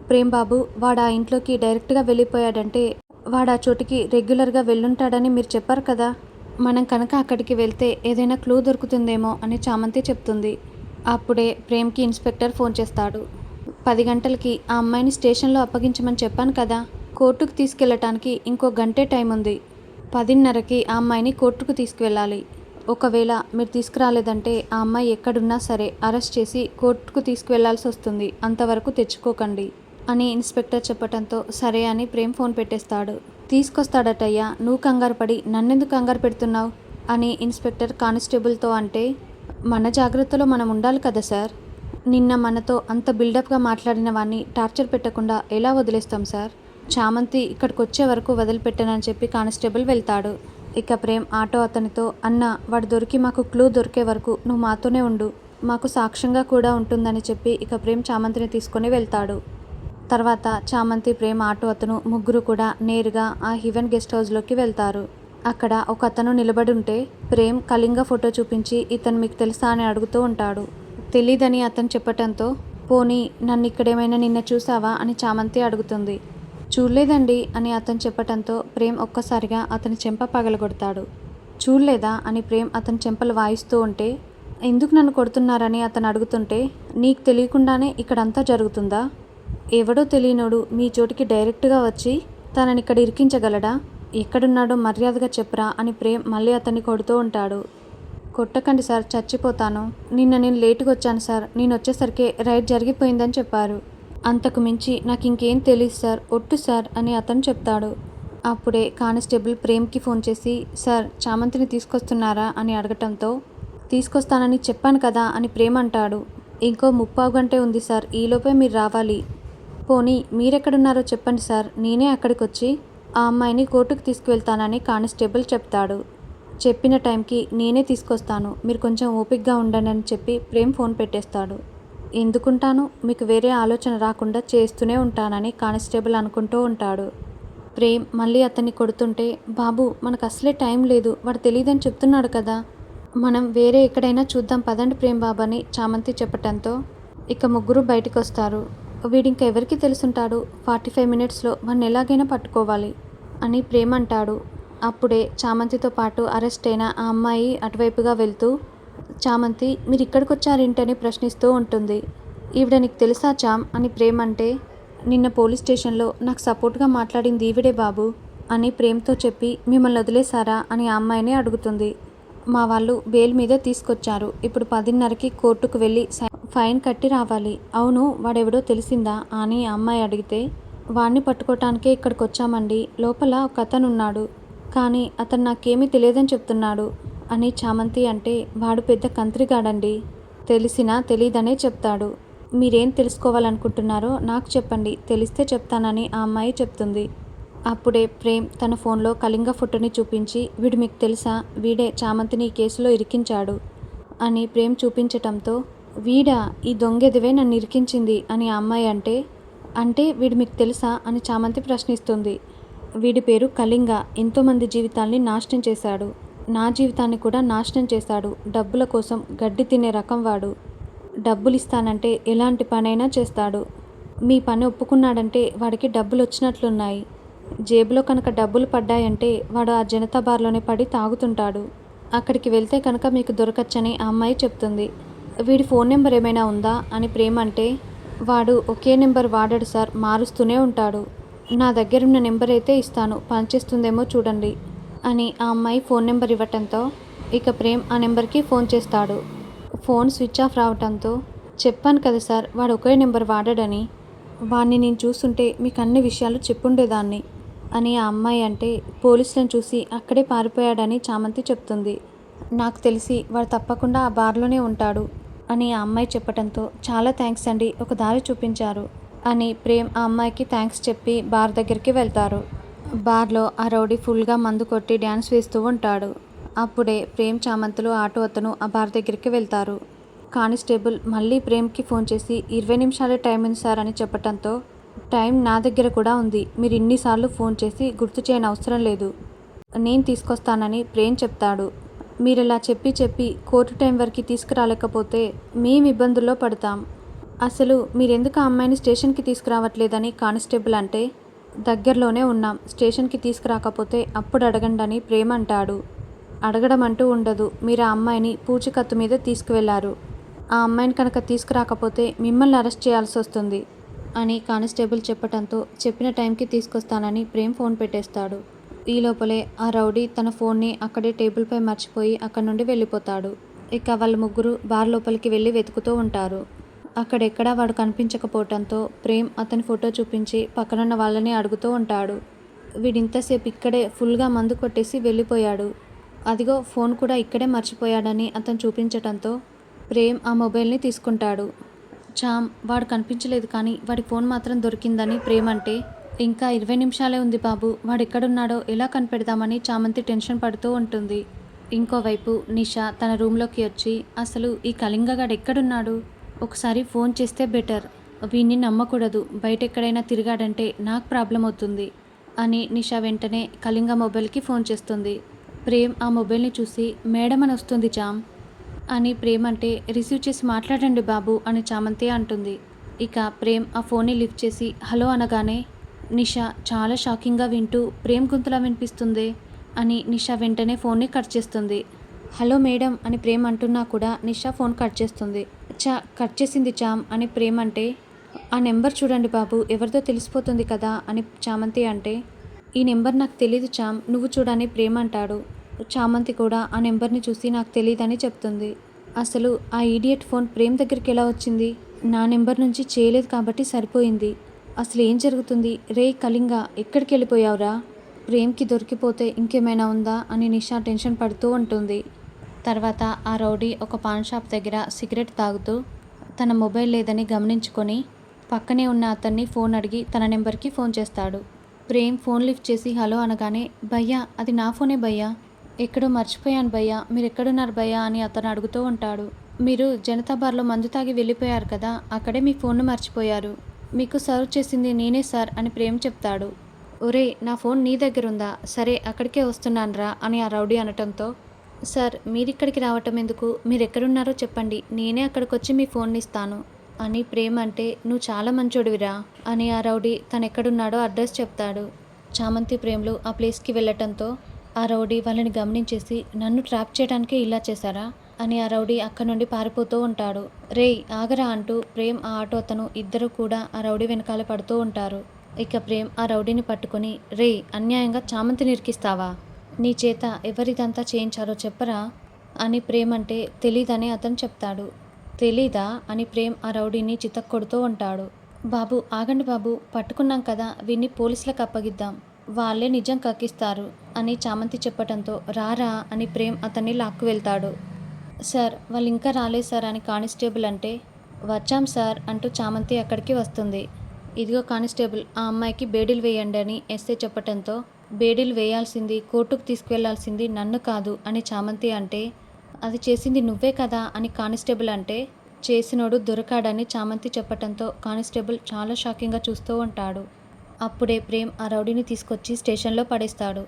ప్రేమ్ బాబు వాడు ఆ ఇంట్లోకి డైరెక్ట్గా వెళ్ళిపోయాడంటే వాడు ఆ చోటికి రెగ్యులర్గా వెళ్ళుంటాడని మీరు చెప్పారు కదా. మనం కనుక అక్కడికి వెళ్తే ఏదైనా క్లూ దొరుకుతుందేమో అని చామంతి చెప్తుంది. అప్పుడే ప్రేమ్కి ఇన్స్పెక్టర్ ఫోన్ చేస్తాడు. 10 గంటలకి ఆ అమ్మాయిని స్టేషన్లో అప్పగించమని చెప్పాను కదా. కోర్టుకు తీసుకెళ్ళటానికి ఇంకో గంటే టైం ఉంది. 10:30కి ఆ అమ్మాయిని కోర్టుకు తీసుకువెళ్ళాలి. ఒకవేళ మీరు తీసుకురాలేదంటే ఆ అమ్మాయి ఎక్కడున్నా సరే అరెస్ట్ చేసి కోర్టుకు తీసుకువెళ్లాల్సి వస్తుంది. అంతవరకు తెచ్చుకోకండి అని ఇన్స్పెక్టర్ చెప్పటంతో సరే అని ప్రేమ్ ఫోన్ పెట్టేస్తాడు. తీసుకొస్తాడటయ్యా, నువ్వు కంగారు పడి నన్నెందుకు కంగారు పెడుతున్నావు అని ఇన్స్పెక్టర్ కానిస్టేబుల్తో అంటే, మన జాగ్రత్తలో మనం ఉండాలి కదా సార్. నిన్న మనతో అంత బిల్డప్గా మాట్లాడిన వాడిని టార్చర్ పెట్టకుండా ఎలా వదిలేస్తాం సార్. చామంతి ఇక్కడికి వచ్చే వరకు వదిలిపెట్టనని చెప్పి కానిస్టేబుల్ వెళ్తాడు. ఇక ప్రేమ్ ఆటో అతనితో, అన్న వాడు దొరికి మాకు క్లూ దొరికే వరకు నువ్వు మాతోనే ఉండు, మాకు సాక్ష్యంగా కూడా ఉంటుందని చెప్పి ఇక ప్రేమ్ చామంతిని తీసుకొని వెళ్తాడు. తర్వాత చామంతి, ప్రేమ్, ఆటో అతను ముగ్గురు కూడా నేరుగా ఆ హెవెన్ గెస్ట్ హౌస్లోకి వెళ్తారు. అక్కడ ఒక అతను నిలబడి ఉంటే ప్రేమ్ కళింగ ఫోటో చూపించి ఇతను మీకు తెలుసా అని అడుగుతూ ఉంటాడు. తెలీదని అతను చెప్పటంతో, పోనీ నన్ను ఇక్కడేమైనా నిన్న చూసావా అని చామంతి అడుగుతుంది. చూడలేదండి అని అతను చెప్పటంతో ప్రేమ్ ఒక్కసారిగా అతని చెంప పగలగొడతాడు. చూడలేదా అని ప్రేమ్ అతని చెంపలు వాయిస్తూ ఉంటే, ఎందుకు నన్ను కొడుతున్నారని అతను అడుగుతుంటే, నీకు తెలియకుండానే ఇక్కడంతా జరుగుతుందా. ఎవడో తెలియనోడు మీ చోటికి డైరెక్ట్గా వచ్చి తనని ఇక్కడ ఇరికించగలడా. ఎక్కడున్నాడో మర్యాదగా చెప్పరా అని ప్రేమ్ మళ్ళీ అతన్ని కొడుతూ ఉంటాడు. కొట్టకండి సార్, చచ్చిపోతాను. నిన్న నేను లేటుగా వచ్చాను సార్, నేను వచ్చేసరికి రైడ్ జరిగిపోయిందని చెప్పారు. అంతకు మించి నాకు ఇంకేం తెలియదు సార్, ఒట్టు సార్ అని అతను చెప్తాడు. అప్పుడే కానిస్టేబుల్ ప్రేమ్కి ఫోన్ చేసి, సార్ చామంతిని తీసుకొస్తున్నారా అని అడగటంతో, తీసుకొస్తానని చెప్పాను కదా అని ప్రేమ్ అంటాడు. ఇంకో 3/4 గంటే ఉంది సార్, ఈలోపే మీరు రావాలి. పోనీ మీరెక్కడున్నారో చెప్పండి సార్, నేనే అక్కడికి వచ్చి ఆ అమ్మాయిని కోర్టుకు తీసుకువెళ్తానని కానిస్టేబుల్ చెప్తాడు. చెప్పిన టైంకి నేనే తీసుకొస్తాను, మీరు కొంచెం ఓపికగా ఉండండి అని చెప్పి ప్రేమ్ ఫోన్ పెట్టేస్తాడు. ఎందుకుంటాను, మీకు వేరే ఆలోచన రాకుండా చేస్తూనే ఉంటానని కానిస్టేబుల్ అనుకుంటూ ఉంటాడు. ప్రేమ్ మళ్ళీ అతన్ని కొడుతుంటే, బాబు మనకు అసలే టైం లేదు, వాడు తెలియదని చెప్తున్నాడు కదా, మనం వేరే ఎక్కడైనా చూద్దాం పదండి ప్రేమ్ బాబు అని చామంతి చెప్పటంతో ఇక ముగ్గురు బయటికి వస్తారు. వీడింక ఎవరికి తెలుసుంటాడు, 45 మినిట్స్లో వాడిని ఎలాగైనా పట్టుకోవాలి అని ప్రేమ్ అంటాడు. అప్పుడే చామంతితో పాటు అరెస్ట్ అయిన ఆ అమ్మాయి అటువైపుగా వెళ్తూ, చామంతి మీరు ఇక్కడికి వచ్చారేంటని ప్రశ్నిస్తూ ఉంటుంది. ఈవిడ నీకు తెలుసా చామ్ అని ప్రేమ్ అంటే, నిన్న పోలీస్ స్టేషన్లో నాకు సపోర్ట్గా మాట్లాడింది ఈవిడే బాబు అని ప్రేమ్తో చెప్పి, మిమ్మల్ని వదిలేశారా అని ఆ అమ్మాయిని అడుగుతుంది. మా వాళ్ళు బెయిల్ మీదే తీసుకొచ్చారు, ఇప్పుడు 10:30కి కోర్టుకు వెళ్ళి ఫైన్ కట్టి రావాలి. అవును వాడెవడో తెలిసిందా అని ఆ అమ్మాయి అడిగితే, వాడిని పట్టుకోవటానికే ఇక్కడికి వచ్చామండి, లోపల ఒక అతను ఉన్నాడు, కానీ అతను నాకేమీ తెలియదని చెప్తున్నాడు అని చామంతి అంటే, వాడు పెద్ద కంత్రిగాడండి, తెలిసినా తెలీదనే చెప్తాడు. మీరేం తెలుసుకోవాలనుకుంటున్నారో నాకు చెప్పండి, తెలిస్తే చెప్తానని ఆ అమ్మాయి చెప్తుంది. అప్పుడే ప్రేమ్ తన ఫోన్లో కళింగ ఫోటోని చూపించి, వీడు మీకు తెలుసా, వీడే చామంతిని ఈ కేసులో ఇరికించాడు అని ప్రేమ్ చూపించటంతో, వీడా, ఈ దొంగెదివే నన్ను ఇరికించింది అని ఆ అమ్మాయి అంటే, అంటే వీడు మీకు తెలుసా అని చామంతి ప్రశ్నిస్తుంది. వీడి పేరు కళింగ, ఎంతోమంది జీవితాల్ని నాశనం చేశాడు, నా జీవితాన్ని కూడా నాశనం చేశాడు. డబ్బుల కోసం గడ్డి తినే రకం వాడు. డబ్బులు ఇస్తానంటే ఎలాంటి పనైనా చేస్తాడు. మీ పని ఒప్పుకున్నాడంటే వాడికి డబ్బులు వచ్చినట్లున్నాయి. జేబులో కనుక డబ్బులు పడ్డాయంటే వాడు ఆ జనతా బార్లోనే పడి తాగుతుంటాడు. అక్కడికి వెళ్తే కనుక మీకు దొరకచ్చని ఆ అమ్మాయి చెప్తుంది. వీడి ఫోన్ నెంబర్ ఏమైనా ఉందా అని ప్రేమ్ అంటే, వాడు ఒకే నెంబర్ వాడాడు సార్, మారుస్తూనే ఉంటాడు. నా దగ్గరున్న నెంబర్ అయితే ఇస్తాను, పనిచేస్తుందేమో చూడండి అని ఆ అమ్మాయి ఫోన్ నెంబర్ ఇవ్వటంతో ఇక ప్రేమ్ ఆ నెంబర్కి ఫోన్ చేస్తాడు. ఫోన్ స్విచ్ ఆఫ్ రావటంతో, చెప్పాను కదా సార్ వాడు ఒకే నెంబర్ వాడాడని, వాడిని నేను చూస్తుంటే మీకు అన్ని విషయాలు చెప్పుండేదాన్ని అని ఆ అమ్మాయి అంటే, పోలీసులను చూసి అక్కడే పారిపోయాడని చామంతి చెప్తుంది. నాకు తెలిసి వాడు తప్పకుండా ఆ బార్లోనే ఉంటాడు అని ఆ అమ్మాయి చెప్పటంతో, చాలా థ్యాంక్స్ అండి, ఒక దారి చూపించారు అని ప్రేమ్ ఆ అమ్మాయికి థ్యాంక్స్ చెప్పి బార్ దగ్గరికి వెళ్తారు. బార్లో ఆ రౌడీ ఫుల్గా మందు కొట్టి డ్యాన్స్ వేస్తూ ఉంటాడు. అప్పుడే ప్రేమ్, చామంతులు, ఆటో అతను ఆ బార్ దగ్గరికి వెళ్తారు. కానిస్టేబుల్ మళ్ళీ ప్రేమ్కి ఫోన్ చేసి, 20 నిమిషాలే టైం ఉంది సార్ అని చెప్పటంతో, టైం నా దగ్గర కూడా ఉంది, మీరు ఇన్నిసార్లు ఫోన్ చేసి గుర్తు చేయని అవసరం లేదు, నేను తీసుకొస్తానని ప్రేమ్ చెప్తాడు. మీరు ఇలా చెప్పి కోర్టు టైం వరకు తీసుకురాలేకపోతే మేము ఇబ్బందుల్లో పడతాం, అసలు మీరెందుకు ఆ అమ్మాయిని స్టేషన్కి తీసుకురావట్లేదని కానిస్టేబుల్ అంటే, దగ్గరలోనే ఉన్నాం, స్టేషన్కి తీసుకురాకపోతే అప్పుడు అడగండి అని ప్రేమ్ అంటాడు. అడగడం అంటూ ఉండదు, మీరు ఆ అమ్మాయిని పూచికత్తు మీద తీసుకువెళ్లారు. ఆ అమ్మాయిని కనుక తీసుకురాకపోతే మిమ్మల్ని అరెస్ట్ చేయాల్సి వస్తుంది అని కానిస్టేబుల్ చెప్పటంతో చెప్పిన టైంకి తీసుకొస్తానని ప్రేమ్ ఫోన్ పెట్టేస్తాడు. ఈ లోపలే ఆ రౌడీ తన ఫోన్ని అక్కడే టేబుల్పై మర్చిపోయి అక్కడి నుండి వెళ్ళిపోతాడు. ఇక వాళ్ళ ముగ్గురు బార్ లోపలికి వెళ్ళి వెతుకుతూ ఉంటారు. అక్కడెక్కడా వాడు కనిపించకపోవటంతో ప్రేమ్ అతని ఫోటో చూపించి పక్కనున్న వాళ్ళని అడుగుతూ ఉంటాడు. వీడింతసేపు ఇక్కడే ఫుల్గా మందు కొట్టేసి వెళ్ళిపోయాడు, అదిగో ఫోన్ కూడా ఇక్కడే మర్చిపోయాడని అతను చూపించటంతో ప్రేమ్ ఆ మొబైల్ని తీసుకుంటాడు. చామ్ వాడు కనిపించలేదు కానీ వాడి ఫోన్ మాత్రం దొరికిందని ప్రేమ్ అంటే, ఇంకా 20 నిమిషాలే ఉంది బాబు, వాడు ఎక్కడున్నాడో ఎలా కనిపెడదామని చామంతి టెన్షన్ పడుతూ ఉంటుంది. ఇంకోవైపు నిషా తన రూమ్లోకి వచ్చి, అసలు ఈ కళింగగాడు ఎక్కడున్నాడు, ఒకసారి ఫోన్ చేస్తే బెటర్, వీణ్ణి నమ్మకూడదు, బయట ఎక్కడైనా తిరిగాడంటే నాకు ప్రాబ్లం అవుతుంది అని నిషా వెంటనే కళింగ మొబైల్కి ఫోన్ చేస్తుంది. ప్రేమ్ ఆ మొబైల్ని చూసి, మేడం అని వస్తుంది చామ్ అని ప్రేమ్ అంటే, రిసీవ్ చేసి మాట్లాడండి బాబు అని చామంతి అంటుంది. ఇక ప్రేమ్ ఆ ఫోన్ని లిఫ్ట్ చేసి హలో అనగానే నిషా చాలా షాకింగ్గా వింటూ, ప్రేమ్ గొంతులా వినిపిస్తుంది అని నిషా వెంటనే ఫోన్ని కట్ చేస్తుంది. హలో మేడం అని ప్రేమ్ అంటున్నా కూడా నిషా ఫోన్ కట్ చేస్తుంది. కట్ చేసింది చామ్ అని ప్రేమ్ అంటే, ఆ నెంబర్ చూడండి బాబు, ఎవరిదో తెలిసిపోతుంది కదా అని చామంతి అంటే, ఈ నెంబర్ నాకు తెలీదు చామ్, నువ్వు చూడని ప్రేమ్ అంటాడు. చామంతి కూడా ఆ నెంబర్ని చూసి నాకు తెలియదని చెప్తుంది. అసలు ఆ ఈడియట్ ఫోన్ ప్రేమ్ దగ్గరికి ఎలా వచ్చింది, నా నెంబర్ నుంచి చేయలేదు కాబట్టి సరిపోయింది. అసలు ఏం జరుగుతుంది, రే కళింగ ఎక్కడికి వెళ్ళిపోయావురా, ప్రేమ్కి దొరికిపోతే ఇంకేమైనా ఉందా అని నిషా టెన్షన్ పడుతూ ఉంటుంది. తర్వాత ఆ రౌడీ ఒక పాన్ షాప్ దగ్గర సిగరెట్ తాగుతూ తన మొబైల్ లేదని గమనించుకొని పక్కనే ఉన్న అతన్ని ఫోన్ అడిగి తన నెంబర్కి ఫోన్ చేస్తాడు. ప్రేమ్ ఫోన్ లిఫ్ట్ చేసి హలో అనగానే, భయ్యా అది నా ఫోనే భయ్యా, ఎక్కడో మర్చిపోయాను భయ్యా, మీరు ఎక్కడున్నారు భయ్యా అని అతను అడుగుతూ ఉంటాడు. మీరు జనతా బార్లో మందు తాగి వెళ్ళిపోయారు కదా, అక్కడే మీ ఫోన్ను మర్చిపోయారు, మీకు సర్వ్ చేసింది నేనే సార్ అని ప్రేమ్ చెప్తాడు. ఒరే నా ఫోన్ నీ దగ్గర ఉందా, సరే అక్కడికే వస్తున్నానురా అని ఆ రౌడీ అనటంతో, సార్ మీరిక్కడికి రావటం ఎందుకు, మీరు ఎక్కడున్నారో చెప్పండి, నేనే అక్కడికి వచ్చి మీ ఫోన్ని ఇస్తాను అని ప్రేమ్ అంటే, నువ్వు చాలా మంచోడివిరా అని ఆ రౌడీ తను ఎక్కడున్నాడో అడ్రస్ చెప్తాడు. చామంతి ప్రేమ్లు ఆ ప్లేస్కి వెళ్ళటంతో ఆ రౌడీ వాళ్ళని గమనించేసి, నన్ను ట్రాప్ చేయడానికే ఇలా చేశారా అని ఆ రౌడీ అక్కడి నుండి పారిపోతూ ఉంటాడు. రేయ్ ఆగరా అంటూ ప్రేమ్ ఆ ఆటో అతను ఇద్దరు కూడా ఆ రౌడీ వెనకాల పడుతూ ఉంటారు. ఇక ప్రేమ్ ఆ రౌడీని పట్టుకొని, రేయ్ అన్యాయంగా చామంతిని ఇరికిస్తావా, నీ చేత ఎవరిదంతా చేయించారో చెప్పరా అని ప్రేమ్ అంటే, తెలీదని అతను చెప్తాడు. తెలీదా అని ప్రేమ్ ఆ రౌడీని చితక్కొడుతూ ఉంటాడు. బాబు ఆగండి బాబు, పట్టుకున్నాం కదా, వీడిని పోలీసులకు అప్పగిద్దాం, వాళ్ళే నిజం కక్కిస్తారు అని చామంతి చెప్పటంతో, రారా అని ప్రేమ్ అతన్ని లాక్కు వెళ్తాడు. సార్ వాళ్ళు ఇంకా రాలేదు సార్ అని కానిస్టేబుల్ అంటే, వచ్చాం సార్ అంటూ చామంతి అక్కడికి వస్తుంది. ఇదిగో కానిస్టేబుల్, ఆ అమ్మాయికి బేడీలు వేయండి అని ఎస్ఐ చెప్పటంతో, బేడీలు వేయాల్సింది, కోర్టుకు తీసుకువెళ్లాల్సింది నన్ను కాదు అని చామంతి అంటే, అది చేసింది నువ్వే కదా అని కానిస్టేబుల్ అంటే, చేసినోడు దొరకాడని చామంతి చెప్పటంతో కానిస్టేబుల్ చాలా షాకింగ్గా చూస్తూ ఉంటాడు. అప్పుడే ప్రేమ్ ఆ రౌడీని తీసుకొచ్చి స్టేషన్లో పడేస్తాడు.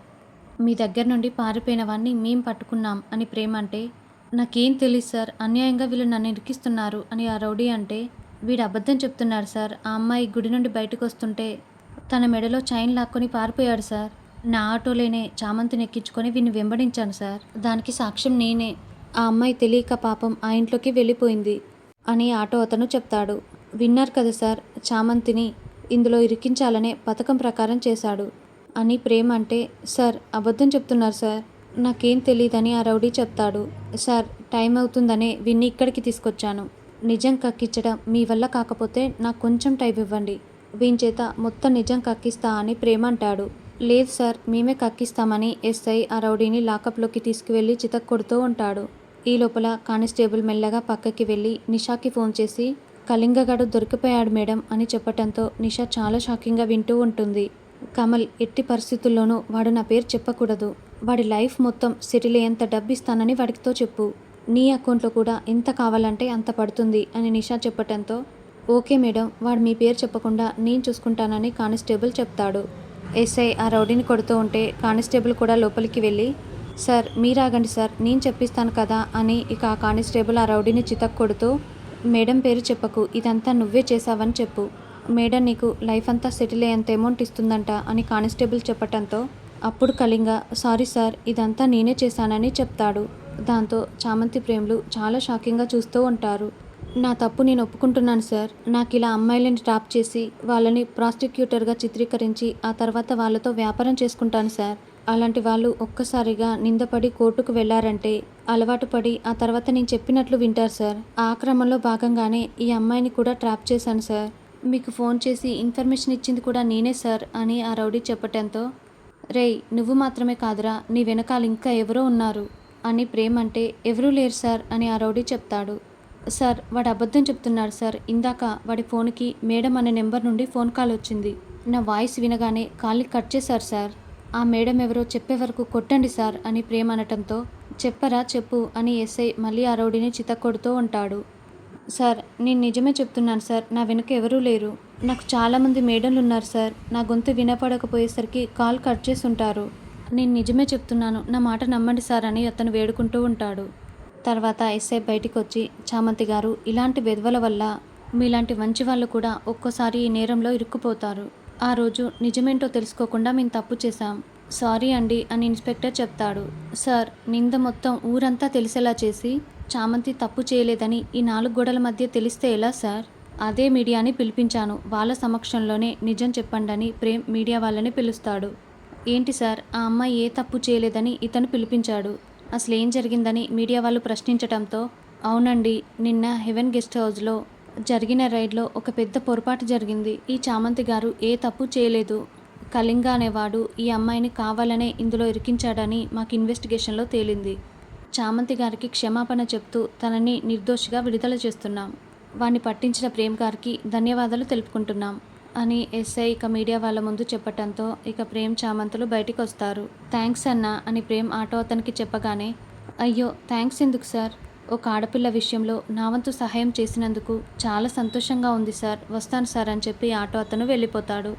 మీ దగ్గర నుండి పారిపోయిన వాడిని మేం పట్టుకున్నాం అని ప్రేమ్ అంటే, నాకేం తెలియదు సార్, అన్యాయంగా వీళ్ళు నన్ను ఇరికిస్తున్నారు అని ఆ రౌడీ అంటే, వీడు అబద్ధం చెప్తున్నాడు సార్, ఆ అమ్మాయి గుడి నుండి బయటకు వస్తుంటే తన మెడలో చైన్ లాక్కొని పారిపోయాడు సార్, నా ఆటోలోనే చామంతిని ఎక్కించుకొని వీడిని వెంబడించాను సార్, దానికి సాక్ష్యం నేనే, ఆ అమ్మాయి తెలియక పాపం ఆ ఇంట్లోకి వెళ్ళిపోయింది అని ఆటో అతను చెప్తాడు. విన్నారు కదా సార్, చామంతిని ఇందులో ఇరికించాలనే పథకం ప్రకారం చేశాడు అని ప్రేమ్ అంటే, సార్ అబద్ధం చెప్తున్నారు సార్, నాకేం తెలియదని ఆ రౌడీ చెప్తాడు. సార్ టైం అవుతుందనే వీణ్ణి ఇక్కడికి తీసుకొచ్చాను, నిజం కక్కించడం మీ వల్ల కాకపోతే నాకు కొంచెం టైం ఇవ్వండి, వీని చేత మొత్తం నిజం కక్కిస్తా అని ప్రేమ్ అంటాడు. లేదు సార్ మేమే కక్కిస్తామని ఎస్ఐ ఆ రౌడీని లాకప్లోకి తీసుకువెళ్ళి చితక్కొడుతూ ఉంటాడు. ఈ లోపల కానిస్టేబుల్ మెల్లగా పక్కకి వెళ్ళి నిషాకి ఫోన్ చేసి, కళింగగాడు దొరికిపోయాడు మేడం అని చెప్పటంతో నిషా చాలా షాకింగ్గా వింటూ ఉంటుంది. కమల్ ఎట్టి పరిస్థితుల్లోనూ వాడు నా పేరు చెప్పకూడదు, వాడి లైఫ్ మొత్తం సెటిల్ అయ్యేంత డబ్బు ఇస్తానని వాడితో చెప్పు, నీ అకౌంట్లో కూడా ఎంత కావాలంటే అంత పడుతుంది అని నిషా చెప్పటంతో, ఓకే మేడం, వాడు మీ పేరు చెప్పకుండా నేను చూసుకుంటానని కానిస్టేబుల్ చెప్తాడు. ఎస్ఐ ఆ రౌడీని కొడుతూ ఉంటే కానిస్టేబుల్ కూడా లోపలికి వెళ్ళి, సార్ మీరాగండి సార్, నేను చెప్పిస్తాను కదా అని ఇక ఆ కానిస్టేబుల్ ఆ రౌడీని చితక్ కొడుతూ, మేడం పేరు చెప్పకు, ఇదంతా నువ్వే చేశావని చెప్పు. మేడం నీకు లైఫ్ అంతా సెటిల్ అయ్యేంత అమౌంట్ ఇస్తుందంట అని కానిస్టేబుల్ చెప్పటంతో అప్పుడు కళింగ సారీ సార్, ఇదంతా నేనే చేశానని చెప్తాడు. దాంతో చామంతి ప్రేమ్లు చాలా షాకింగ్గా చూస్తూ ఉంటారు. నా తప్పు నేను ఒప్పుకుంటున్నాను సార్. నాకు ఇలా అమ్మాయిలని ట్రాప్ చేసి వాళ్ళని ప్రాస్టిక్యూటర్గా చిత్రీకరించి ఆ తర్వాత వాళ్ళతో వ్యాపారం చేసుకుంటాను సార్. అలాంటి వాళ్ళు ఒక్కసారిగా నిందపడి కోర్టుకు వెళ్ళారంటే అలవాటు పడి ఆ తర్వాత నేను చెప్పినట్లు వింటారు సార్. ఆ క్రమంలో భాగంగానే ఈ అమ్మాయిని కూడా ట్రాప్ చేశాను సార్. మీకు ఫోన్ చేసి ఇన్ఫర్మేషన్ ఇచ్చింది కూడా నేనే సార్ అని ఆ రౌడీ చెప్పటంతో రేయ్ నువ్వు మాత్రమే కాదురా, నీ వెనకాల ఇంకా ఎవరో ఉన్నారు అని ప్రేమ్ అంటే ఎవరూ లేరు సార్ అని ఆ రౌడీ చెప్తాడు. సార్ వాడు అబద్ధం చెప్తున్నాడు సార్. ఇందాక వాడి ఫోన్కి మేడం అనే నెంబర్ నుండి ఫోన్ కాల్ వచ్చింది. నా వాయిస్ వినగానే కాల్ని కట్ చేశారు సార్. ఆ మేడం ఎవరో చెప్పే వరకు కొట్టండి సార్ అని ప్రేమ్ అనటంతో చెప్పరా చెప్పు అని ఎస్ఐ మళ్ళీ ఆ రౌడీని చితక్కొడుతూ ఉంటాడు. సార్ నేను నిజమే చెప్తున్నాను సార్, నా వెనుక ఎవరూ లేరు. నాకు చాలామంది మేడంలు ఉన్నారు సార్. నా గొంతు వినపడకపోయేసరికి కాల్ కట్ చేసి ఉంటారు. నేను నిజమే చెప్తున్నాను, నా మాట నమ్మండి సార్ అని అతను వేడుకుంటూ ఉంటాడు. తర్వాత ఎస్ఐ బయటికి వచ్చి చామంతి గారు, ఇలాంటి వెధవల వల్ల మీలాంటి మంచి వాళ్ళు కూడా ఒక్కోసారి ఈ నేరంలో ఇరుక్కుపోతారు. ఆ రోజు నిజమేంటో తెలుసుకోకుండా మేము తప్పు చేశాం, సారీ అండి అని ఇన్స్పెక్టర్ చెప్తాడు. సార్ నింద మొత్తం ఊరంతా తెలిసేలా చేసి చామంతి తప్పు చేయలేదని ఈ 4 గోడల మధ్య తెలిస్తే ఎలా సార్? అదే మీడియాని పిలిపించాను. వాళ్ళ సమక్షంలోనే నిజం చెప్పండని ప్రేమ్ మీడియా వాళ్ళని పిలుస్తాడు. ఏంటి సార్, ఆ అమ్మాయి ఏ తప్పు చేయలేదని ఇతను పిలిపించాడు. అసలేం జరిగిందని మీడియా వాళ్ళు ప్రశ్నించటంతో అవునండి, నిన్న హెవెన్ గెస్ట్ హౌస్లో జరిగిన రైడ్లో ఒక పెద్ద పొరపాటు జరిగింది. ఈ చామంతి గారు ఏ తప్పు చేయలేదు. కళింగ అనేవాడు ఈ అమ్మాయిని కావాలనే ఇందులో ఇరికించాడని మాకు ఇన్వెస్టిగేషన్లో తేలింది. చామంతి గారికి క్షమాపణ చెప్తూ తనని నిర్దోషిగా విడుదల చేస్తున్నాం. వాణ్ణి పట్టించిన ప్రేమ్ గారికి ధన్యవాదాలు తెలుపుకుంటున్నాం అని ఎస్ఐ ఇక మీడియా వాళ్ళ ముందు చెప్పటంతో ఇక ప్రేమ్ చామంతులు బయటికి వస్తారు. థ్యాంక్స్ అన్నా అని ప్రేమ్ ఆటో అతనికి చెప్పగానే అయ్యో థ్యాంక్స్ ఎందుకు సార్, ఒక ఆడపిల్ల విషయంలో నా వంతు సహాయం చేసినందుకు చాలా సంతోషంగా ఉంది సార్, వస్తాను సార్ అని చెప్పి ఆటో అతను వెళ్ళిపోతాడు.